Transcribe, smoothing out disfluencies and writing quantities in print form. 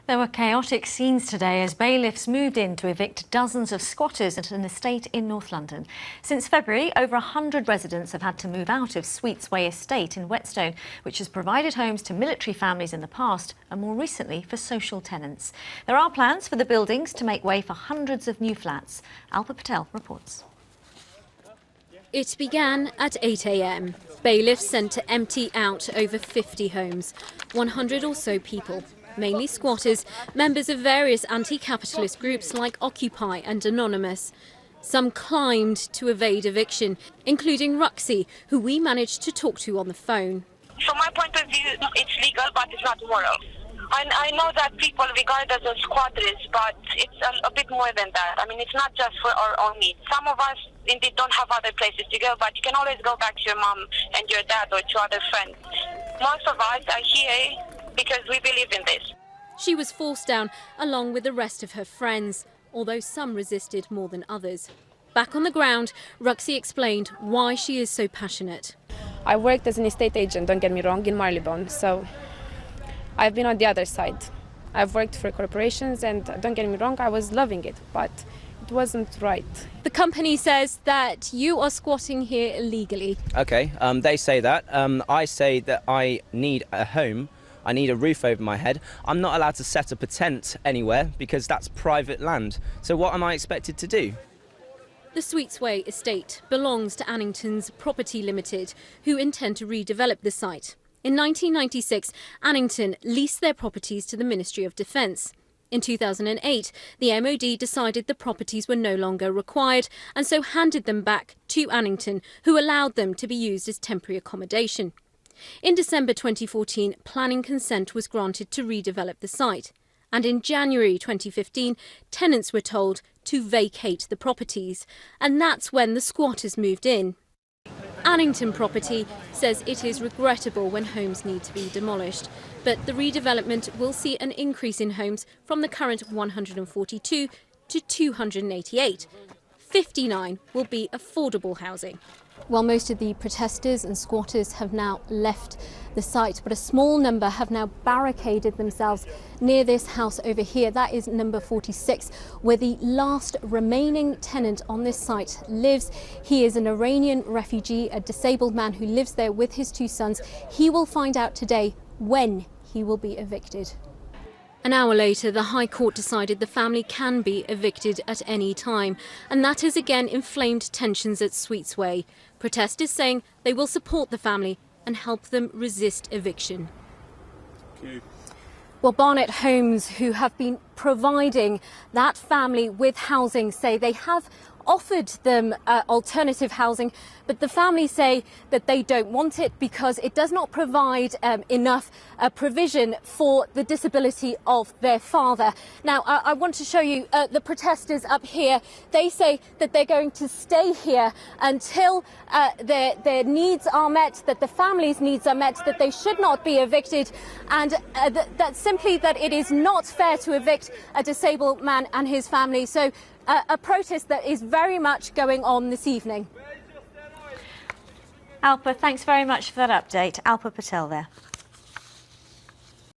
There were chaotic scenes today as bailiffs moved in to evict dozens of squatters at an estate in North London. Since February, over 100 residents have had to move out of Sweets Way Estate in Whetstone, which has provided homes to military families in the past and more recently for social tenants. There are plans for the buildings to make way for hundreds of new flats. Alpa Patel reports. It began at 8 a.m. Bailiffs sent to empty out over 50 homes, 100 or so people. Mainly squatters, members of various anti-capitalist groups like Occupy and Anonymous. Some climbed to evade eviction, including Ruxy, who we managed to talk to on the phone. From my point of view, it's legal, but it's not moral. I know that people regard us as squatters, but it's a bit more than that. I mean, it's not just for our own needs. Some of us indeed don't have other places to go, but you can always go back to your mom and your dad or to other friends. Most of us are here because we believe in this. She was forced down along with the rest of her friends, although some resisted more than others. Back on the ground, Ruxy explained why she is so passionate. I worked as an estate agent, don't get me wrong, in Marylebone, so I've been on the other side. I've worked for corporations and don't get me wrong, I was loving it, but it wasn't right. The company says that you are squatting here illegally. Okay, they say that. I say that I need a home. I need a roof over my head. I'm not allowed to set up a tent anywhere because that's private land. So what am I expected to do? The Sweets Way estate belongs to Annington's Property Limited, who intend to redevelop the site. In 1996, Annington leased their properties to the Ministry of Defence. In 2008, the MOD decided the properties were no longer required and so handed them back to Annington, who allowed them to be used as temporary accommodation. In December 2014, planning consent was granted to redevelop the site. And in January 2015, tenants were told to vacate the properties. And that's when the squatters moved in. Annington Property says it is regrettable when homes need to be demolished. But the redevelopment will see an increase in homes from the current 142 to 288. 59 will be affordable housing. While most of the protesters and squatters have now left the site, but a small number have now barricaded themselves near this house over here. That is number 46, where the last remaining tenant on this site lives. He is an Iranian refugee, a disabled man who lives there with his two sons. He will find out today when he will be evicted. An hour later, the High Court decided the family can be evicted at any time, and that has again inflamed tensions at Sweets Way. Protesters saying they will support the family and help them resist eviction. Okay. Well, Barnet Homes, who have been providing that family with housing, say they have offered them alternative housing, but the family say that they don't want it because it does not provide enough provision for the disability of their father. Now, I want to show you the protesters up here. They say that they're going to stay here until their needs are met, that the family's needs are met, that they should not be evicted, and that simply that it is not fair to evict a disabled man and his family. So a protest that is very much going on this evening. Alpa, thanks very much for that update. Alpa Patel there.